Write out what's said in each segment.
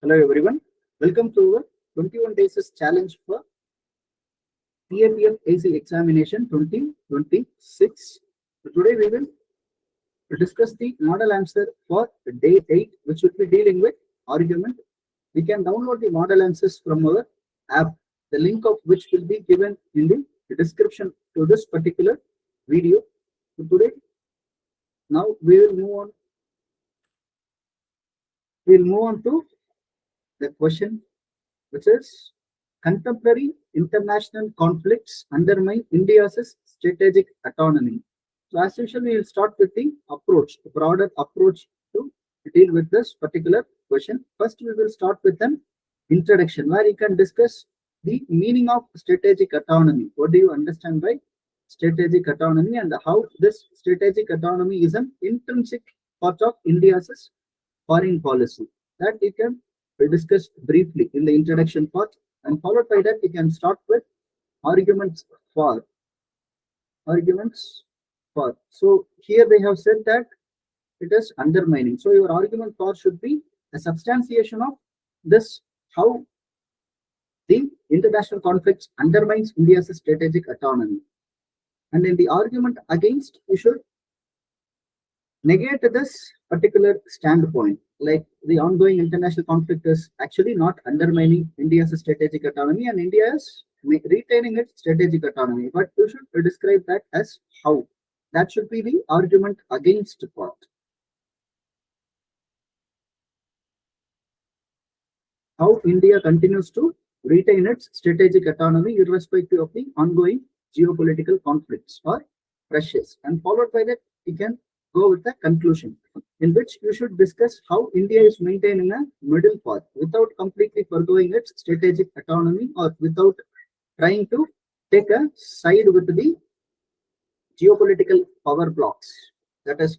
Hello everyone, welcome to our 21 days challenge for CAPF AC examination 2026. So today we will discuss the model answer for day 8, which will be dealing with argument. We can download the model answers from our app, the link of which will be given in the description to this particular video. So today, now we will move on. We'll move on to the question, which is contemporary international conflicts undermine India's strategic autonomy. So as usual, we will start with the approach, the broader approach to deal with this particular question. First, we will start with an introduction where you can discuss the meaning of strategic autonomy. What do you understand by strategic autonomy and how this strategic autonomy is an intrinsic part of India's foreign policy? That you can discuss briefly in the introduction part, and followed by that you can start with arguments for. So here they have said that it is undermining. So your argument for should be a substantiation of this, how the international conflicts undermines India's strategic autonomy. And in the argument against, you should negate this particular standpoint, like the ongoing international conflict is actually not undermining India's strategic autonomy and India is retaining its strategic autonomy, but you should describe that as how. That should be the argument against part. How India continues to retain its strategic autonomy irrespective of the ongoing geopolitical conflicts or pressures, and followed by that you can go with the conclusion, in which you should discuss how India is maintaining a middle path without completely forgoing its strategic autonomy or without trying to take a side with the geopolitical power blocks that is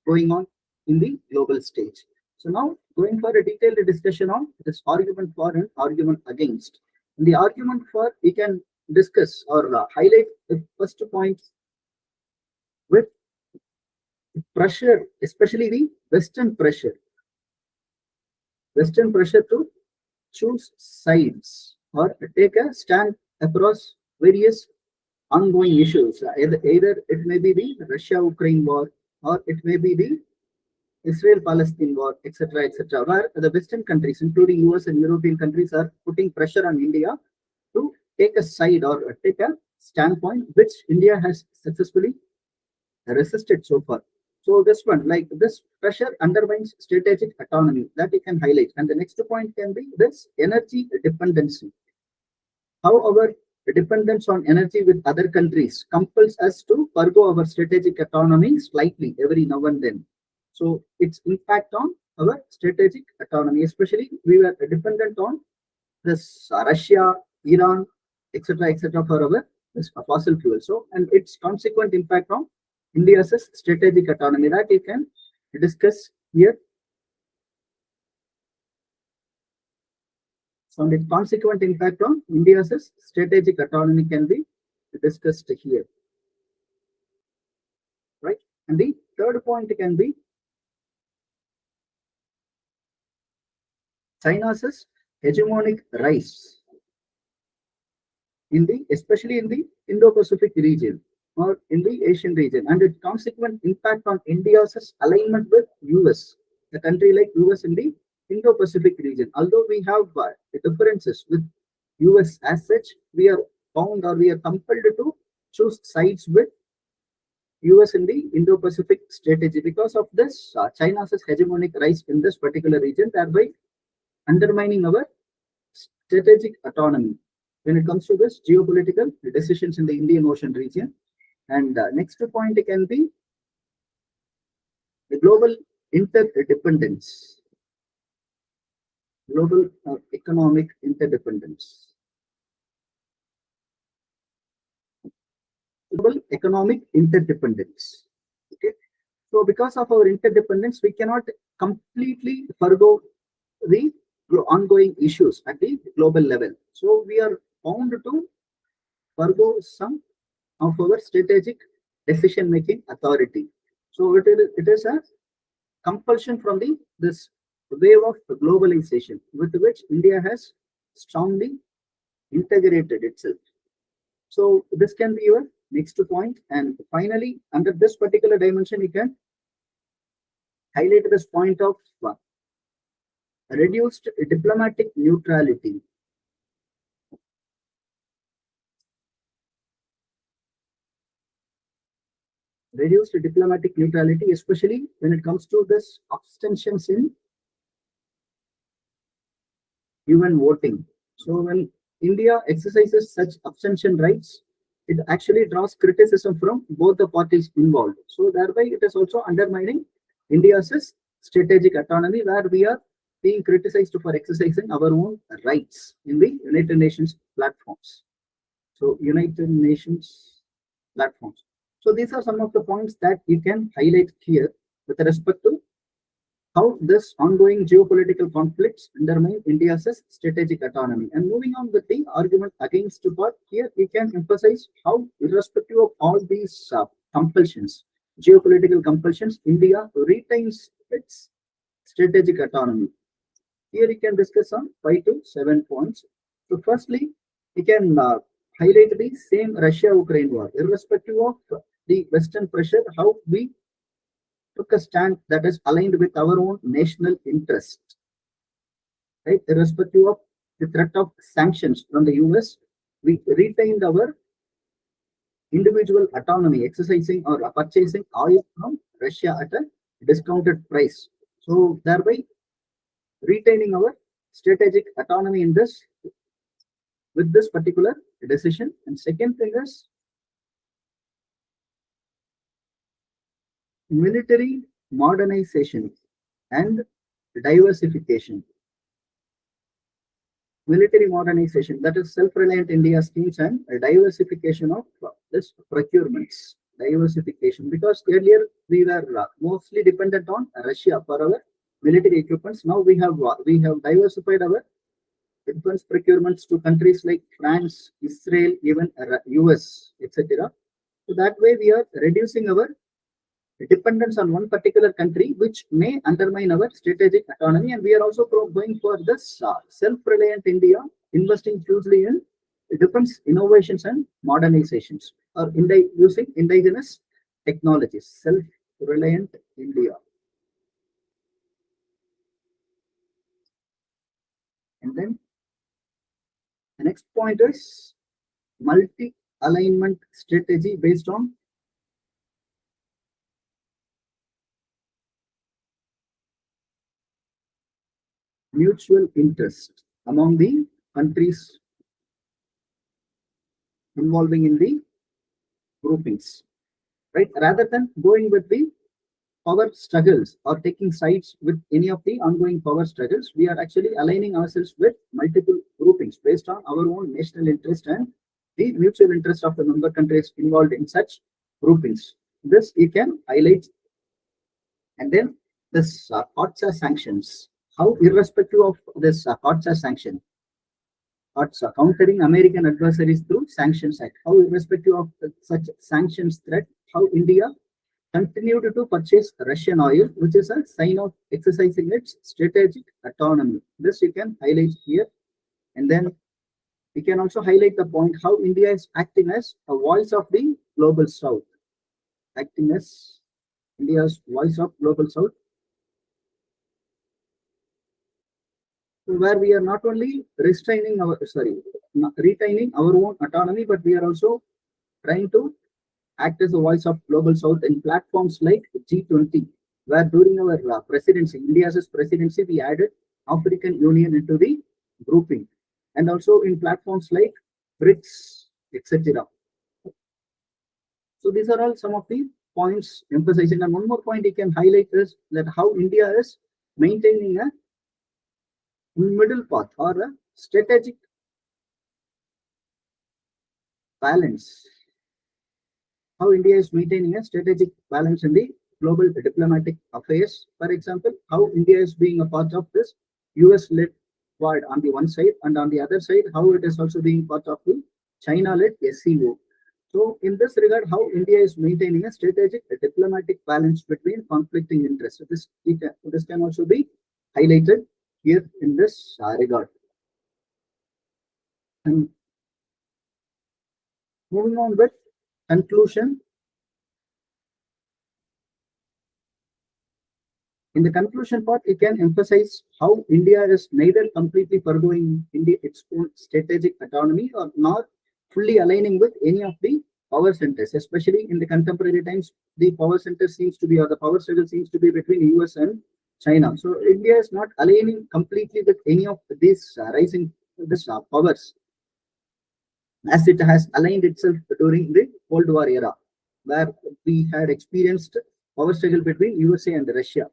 going on in the global stage. So now going for a detailed discussion on this argument for and argument against. In the argument for, we can discuss or highlight the first point with pressure, especially the Western pressure to choose sides or take a stand across various ongoing issues. Either it may be the Russia-Ukraine war or it may be the Israel-Palestine war, etc., etc., where the Western countries, including US and European countries, are putting pressure on India to take a side or take a standpoint, which India has successfully resisted so far. So this one, like this pressure undermines strategic autonomy, that you can highlight. And the next point can be this energy dependency. How our dependence on energy with other countries compels us to forgo our strategic autonomy slightly every now and then. So its impact on our strategic autonomy, especially we were dependent on this Russia, Iran, etc., for our this fossil fuel. So and its consequent impact on India's strategic autonomy, that you can discuss here. So the consequent impact on India's strategic autonomy can be discussed here, right? And the third point can be China's hegemonic rise in the, especially in the Indo-Pacific region or in the Asian region, and its consequent impact on India's alignment with US, a country like US in the Indo-Pacific region. Although we have differences with US as such, we are bound or we are compelled to choose sides with US in the Indo-Pacific strategy because of this China's hegemonic rise in this particular region, thereby undermining our strategic autonomy when it comes to this geopolitical decisions in the Indian Ocean region. And next point can be the global interdependence, global economic interdependence. Global economic interdependence. Okay, so because of our interdependence, we cannot completely forgo the ongoing issues at the global level. So we are bound to forgo some of our strategic decision-making authority. So it is a compulsion from this wave of globalization with which India has strongly integrated itself. So this can be your next point. And finally, under this particular dimension, you can highlight this point of reduced diplomatic neutrality. Reduced diplomatic neutrality, especially when it comes to this abstentions in UN voting. So when India exercises such abstention rights, it actually draws criticism from both the parties involved. So thereby it is also undermining India's strategic autonomy, where we are being criticized for exercising our own rights in the United Nations platforms. So United Nations platforms. So these are some of the points that you can highlight here with respect to how this ongoing geopolitical conflicts undermine India's strategic autonomy. And moving on with the argument against the part, here we can emphasize how, irrespective of all these compulsions, geopolitical compulsions, India retains its strategic autonomy. Here you can discuss on 5 to 7 points. So firstly, we can highlight the same Russia-Ukraine war, irrespective of the Western pressure, how we took a stand that is aligned with our own national interest, right? Irrespective of the threat of sanctions from the US, we retained our individual autonomy, exercising or purchasing oil from Russia at a discounted price. So thereby retaining our strategic autonomy in this, with this particular decision. And second thing is military modernization and diversification. Military modernization, that is self-reliant India schemes, and diversification of this procurements. Diversification, because earlier we were mostly dependent on Russia for our military equipments. Now we have diversified our defense procurements to countries like France, Israel, even US, etc. So that way we are reducing our dependence on one particular country, which may undermine our strategic autonomy. And we are also going for this self-reliant India, investing hugely in defense innovations and modernizations, or using indigenous technologies. Self-reliant India. And then the next point is multi-alignment strategy based on mutual interest among the countries involving in the groupings, right? Rather than going with the power struggles or taking sides with any of the ongoing power struggles, we are actually aligning ourselves with multiple groupings based on our own national interest and the mutual interest of the member countries involved in such groupings. This you can highlight. And then this CAPF sanctions. How, irrespective of this CAPF sanction, countering American adversaries through Sanctions Act, how, irrespective of such sanctions threat, how India continued to purchase Russian oil, which is a sign of exercising its strategic autonomy. This you can highlight here. And then we can also highlight the point how India is acting as a voice of the global south, acting as India's voice of global south, where we are not only retaining our own autonomy, but we are also trying to act as a voice of global south in platforms like G20, where during our presidency, India's presidency, we added African Union into the grouping, and also in platforms like BRICS, etc. So these are all some of the points emphasizing. And one more point you can highlight is that how India is maintaining a middle path or a strategic balance. How India is maintaining a strategic balance in the global diplomatic affairs. For example, how India is being a part of this US-led Quad on the one side, and on the other side, how it is also being part of the China-led SCO. So in this regard, how India is maintaining a strategic diplomatic balance between conflicting interests. This can also be highlighted here in this regard. And moving on with conclusion. In the conclusion part, we can emphasize how India is neither completely forgoing its own strategic autonomy or nor fully aligning with any of the power centers, especially in the contemporary times. The power center seems to be, or the power struggle seems to be between US and China. So India is not aligning completely with any of these rising powers, as it has aligned itself during the Cold War era, where we had experienced power struggle between USA and Russia.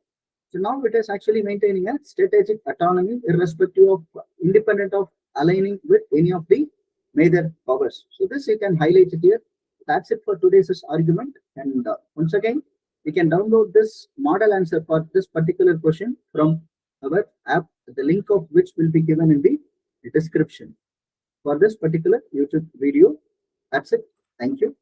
So now it is actually maintaining a strategic autonomy, irrespective of, independent of aligning with any of the major powers. So this you can highlight it here. That's it for today's argument. And once again, we can download this model answer for this particular question from our app, the link of which will be given in the description for this particular YouTube video. That's it. Thank you.